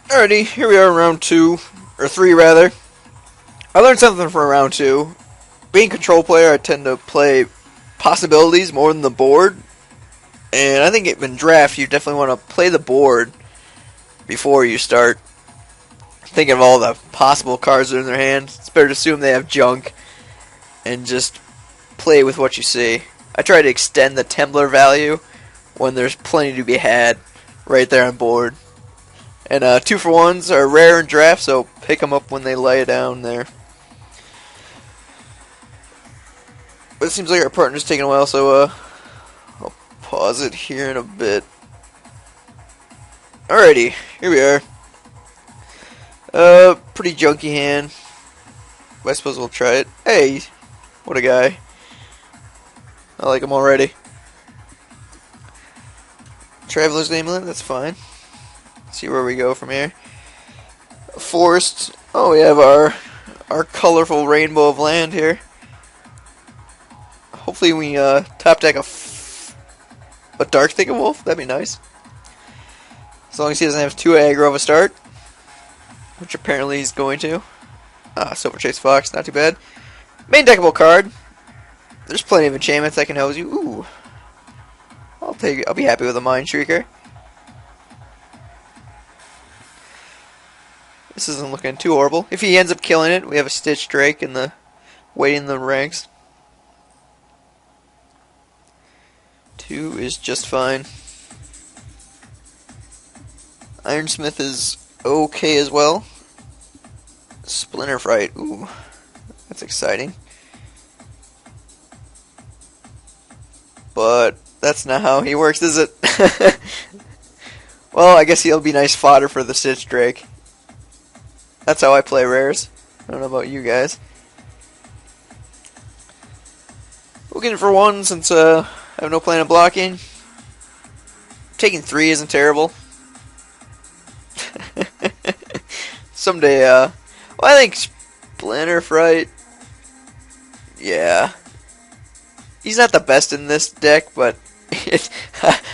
Alrighty, here we are in round 2, or 3 rather. I learned something from round 2. Being control player, I tend to play possibilities more than the board. And I think in draft, you definitely want to play the board before you start thinking of all the possible cards that are in their hand. It's better to assume they have junk and just play with what you see. I try to extend the Temblor value when there's plenty to be had right there on board. And 2-for-1s are rare in draft, so pick them up when they lay down there. But it seems like our partner's taking a while, so I'll pause it here in a bit. Alrighty, here we are. Pretty junky hand. But I suppose we'll try it. Hey, what a guy. I like him already. Traveler's Namelet, that's fine. See where we go from here. Forest. Oh, we have our colorful rainbow of land here. Hopefully we top deck a Dark Thicket Wolf. That'd be nice. As long as he doesn't have 2 aggro of a start, which apparently he's going to. Silver Chase Fox, not too bad. Main deckable card. There's plenty of enchantments that can help you. Ooh, I'll be happy with a Mind Shrieker. This isn't looking too horrible. If he ends up killing it, we have a Stitch Drake in the waiting in the ranks. 2 is just fine. Ironsmith is okay as well. Splinter Fright, ooh, that's exciting. But that's not how he works, is it? Well, I guess he'll be nice fodder for the Stitch Drake. That's how I play rares. I don't know about you guys. We'll get it for 1 since I have no plan of blocking. Taking 3 isn't terrible. Someday, well, I think Splinter Fright, yeah. He's not the best in this deck, but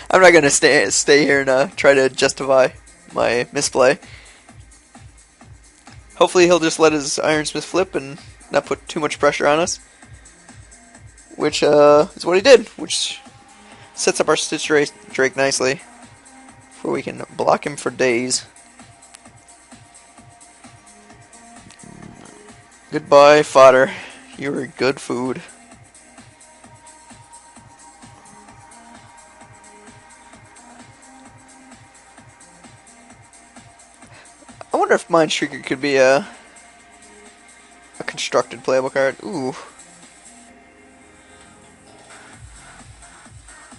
I'm not going to stay here and try to justify my misplay. Hopefully he'll just let his Ironsmith flip and not put too much pressure on us. Which is what he did, which sets up our Stitch Drake nicely. Where we can block him for days. Goodbye, fodder. You were good food. I wonder if Mind Shrieker could be a constructed playable card. Ooh.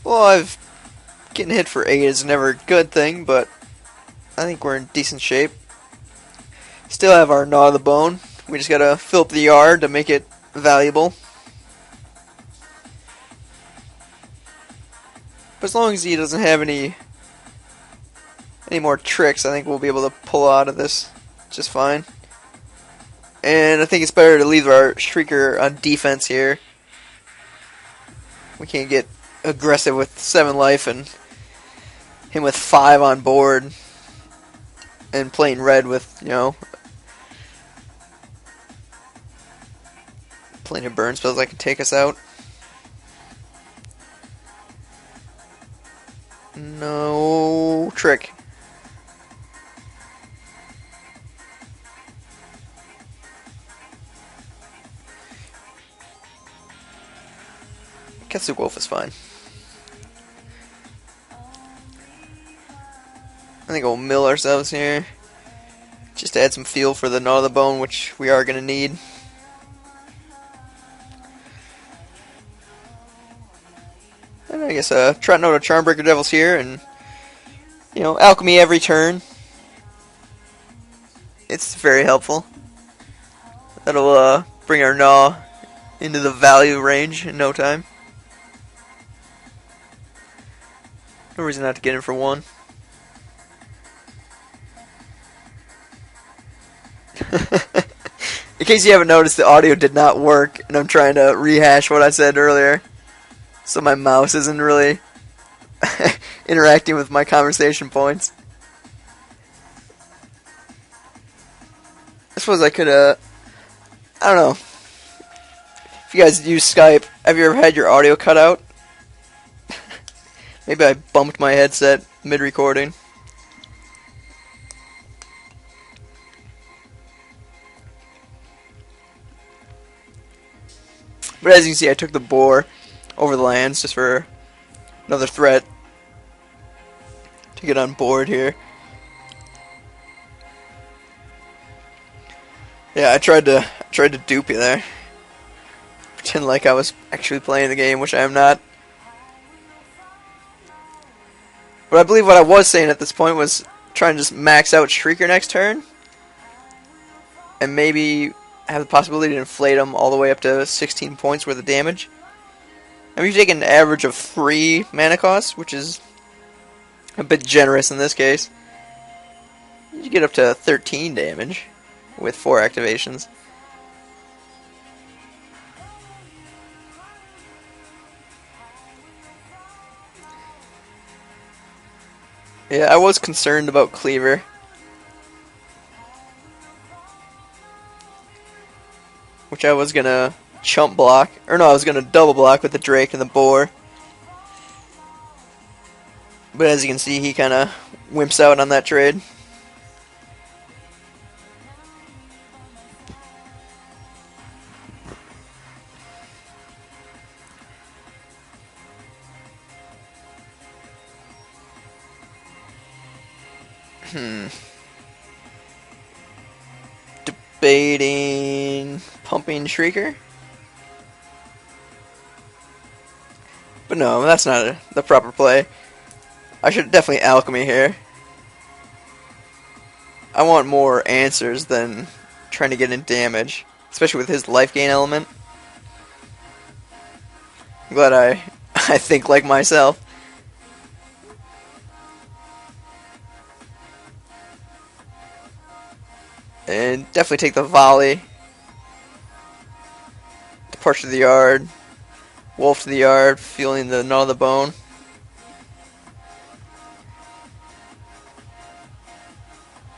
Well, getting hit for 8 is never a good thing, but I think we're in decent shape. Still have our Gnaw of the Bone. We just gotta fill up the yard to make it valuable. But as long as he doesn't have any more tricks, I think we'll be able to pull out of this just fine. And I think it's better to leave our Shrieker on defense here. We can't get aggressive with 7 life and him with 5 on board and playing red with, you know, plenty of burn spells that can take us out. No trick. Casserol Wolf is fine. I think we'll mill ourselves here. Just to add some fuel for the Gnaw of the Bone, which we are going to need. And I guess trotting out a Charmbreaker Devils here, and you know, alchemy every turn. It's very helpful. That'll bring our Gnaw into the value range in no time. No reason not to get in for 1. In case you haven't noticed, the audio did not work, and I'm trying to rehash what I said earlier. So my mouse isn't really interacting with my conversation points. suppose I could, I don't know. If you guys use Skype, have you ever had your audio cut out? Maybe I bumped my headset mid-recording. But as you can see, I took the boar over the lands just for another threat to get on board here. Yeah, I tried to dupe you there. Pretend like I was actually playing the game, which I am not. But I believe what I was saying at this point was trying to just max out Shrieker next turn. And maybe have the possibility to inflate them all the way up to 16 points worth of damage. I mean, if you take an average of 3 mana costs, which is a bit generous in this case, you get up to 13 damage with 4 activations. Yeah, I was concerned about Cleaver. Which I was gonna chump block. Or no, I was gonna double block with the Drake and the Boar. But as you can see, he kinda wimps out on that trade. Debating pumping Shrieker. But no, that's not the proper play. I should definitely Alchemy here. I want more answers than trying to get in damage, especially with his life gain element. I'm glad I think like myself. And definitely take the volley. Departure to the yard. Wolf to the yard, feeling the gnaw of the bone.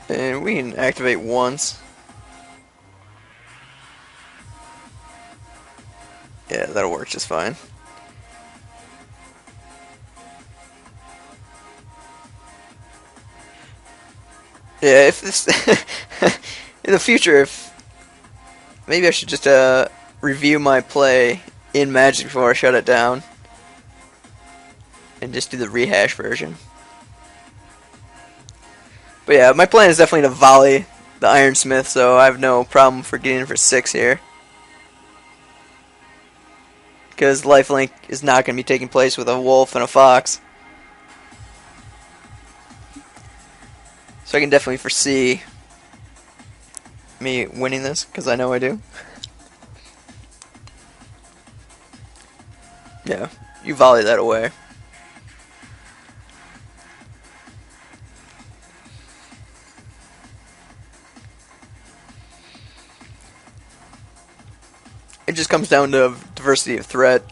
And we can activate once. Yeah, that'll work just fine. Yeah, if this in the future, if maybe I should just review my play in Magic before I shut it down, and just do the rehash version. But yeah, my plan is definitely to volley the Ironsmith, so I have no problem for getting in for 6 here. Because lifelink is not going to be taking place with a wolf and a fox. So I can definitely foresee me winning this, because I know I do. Yeah, you volley that away. It just comes down to diversity of threat.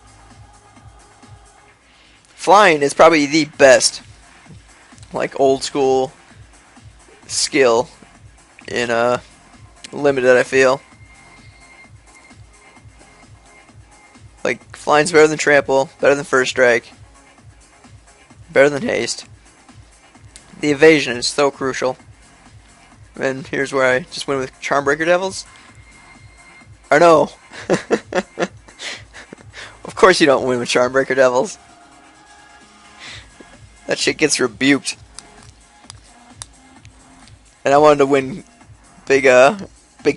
Flying is probably the best, like, old school skill in Limited, I feel. Like, flying's better than trample, better than first strike, better than haste. The evasion is so crucial. And here's where I just went with Charmbreaker Devils. Or no. Of course you don't win with Charmbreaker Devils. That shit gets rebuked. And I wanted to win big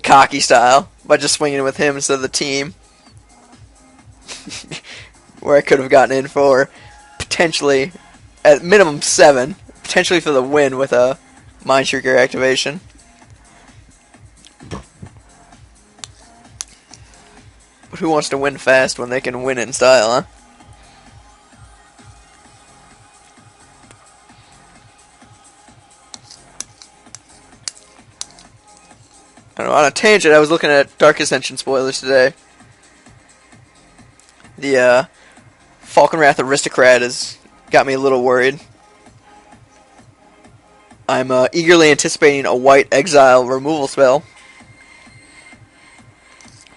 cocky style by just swinging with him instead of the team. Where I could have gotten in for potentially, at minimum 7, potentially for the win with a Mindshrieker activation. But who wants to win fast when they can win in style, huh? I don't know, on a tangent, I was looking at Dark Ascension spoilers today. The Falconwrath Aristocrat has got me a little worried. I'm eagerly anticipating a white exile removal spell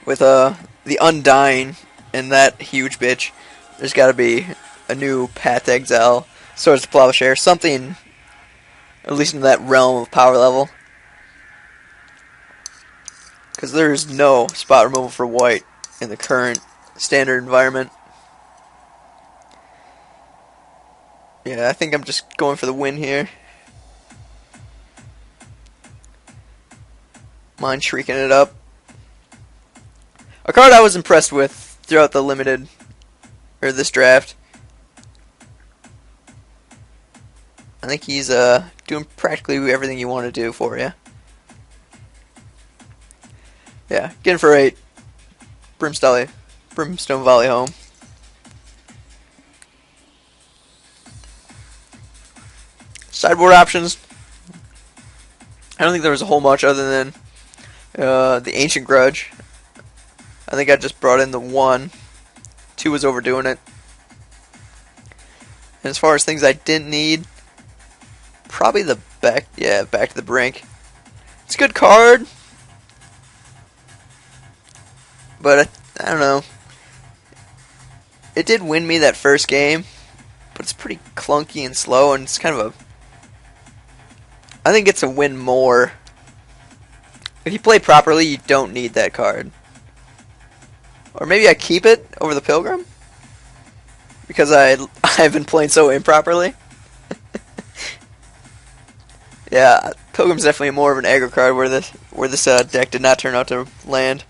with the Undying and that huge bitch. There's got to be a new Path to Exile, Swords to Plowshare, something at least in that realm of power level. Because there's no spot removal for white in the current standard environment. Yeah, I think I'm just going for the win here. Mind shrieking it up. A card I was impressed with throughout the limited, or this draft. I think he's doing practically everything you want to do for you. Yeah, getting for 8. Brimstone Volley home. Sideboard options. I don't think there was a whole much other than the Ancient Grudge. I think I just brought in the 1. 2 was overdoing it. And as far as things I didn't need, probably the back to the brink. It's a good card, but I don't know. It did win me that first game, but it's pretty clunky and slow, and it's kind of I think it's a win more. If you play properly, you don't need that card. Or maybe I keep it over the Pilgrim? Because I've been playing so improperly. Yeah, Pilgrim's definitely more of an aggro card where this deck did not turn out to land.